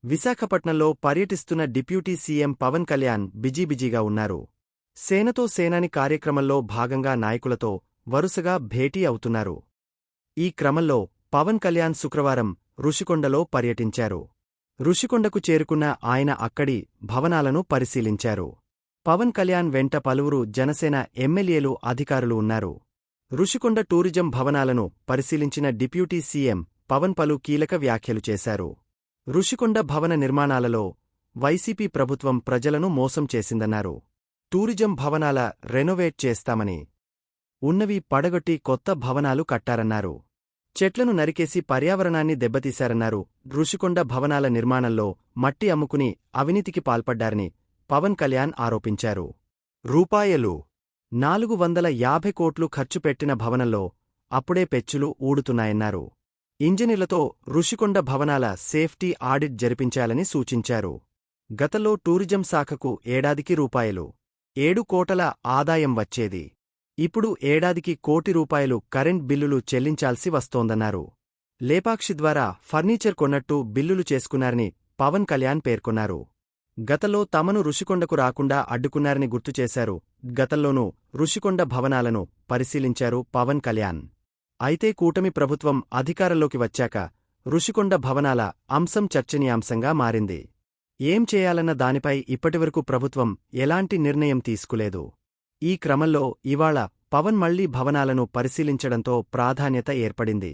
విశాఖపట్నంలో పర్యటిస్తున్న deputy CM Pawan Kalyan బిజీబిజీగా ఉన్నారు. సేనతో సేనాని కార్యక్రమంలో భాగంగా నాయకులతో వరుసగా భేటీ అవుతున్నారు. ఈ క్రమంలో పవన్ కళ్యాణ్ శుక్రవారం రుషికొండలో పర్యటించారు. రుషికొండకు చేరుకున్న ఆయన అక్కడి భవనాలను పరిశీలించారు. పవన్ కళ్యాణ్ వెంట పలువురు జనసేన ఎమ్మెల్యేలు అధికారులు ఉన్నారు. రుషికొండ టూరిజం భవనాలను పరిశీలించిన డిప్యూటీ సీఎం పవన్ పలు కీలక వ్యాఖ్యలు చేశారు. రుషికొండ భవన నిర్మాణాలలో వైసీపీ ప్రభుత్వం ప్రజలను మోసం చేసిందన్నారు. టూరిజం భవనాల రెనోవేట్ చేస్తామని ఉన్నవి పడగొట్టి కొత్త భవనాలు కట్టారన్నారు. చెట్లను నరికేసి పర్యావరణాన్ని దెబ్బతీశారన్నారు. రుషికొండ భవనాల నిర్మాణంలో మట్టి అమ్ముకుని అవినీతికి పాల్పడ్డారని పవన్ కళ్యాణ్ ఆరోపించారు. రూపాయలు 450 కోట్లు ఖర్చు పెట్టిన భవనంలో అప్పుడే పెచ్చులు ఊడుతున్నాయన్నారు. ఇంజనీర్లతో రుషికొండ భవనాల సేఫ్టీ ఆడిట్ జరిపించాలని సూచించారు. గతంలో టూరిజం శాఖకు ఏడాదికి రూ.7 కోట్ల ఆదాయం వచ్చేది. ఇప్పుడు ఏడాదికి ₹1 కోటి కరెంట్ బిల్లులు చెల్లించాల్సి వస్తోందన్నారు. లేపాక్షి ద్వారా ఫర్నిచర్ కొన్నట్టు బిల్లులు చేసుకున్నారని పవన్ కళ్యాణ్ పేర్కొన్నారు. గతంలో తమను రుషికొండకు రాకుండా అడ్డుకున్నారని గుర్తుచేశారు. గతంలోనూ రుషికొండ భవనాలను పరిశీలించారు పవన్ కళ్యాణ్. అయితే కూటమి ప్రభుత్వం అధికారంలోకి వచ్చాక రుషికొండ భవనాల అంశం చర్చనీయాంశంగా మారింది. ఏం చేయాలన్న దానిపై ఇప్పటివరకు ప్రభుత్వం ఎలాంటి నిర్ణయం తీసుకోలేదు. ఈ క్రమంలో ఇవాళ పవన్ మళ్లీ భవనాలను పరిశీలించడంతో ప్రాధాన్యత ఏర్పడింది.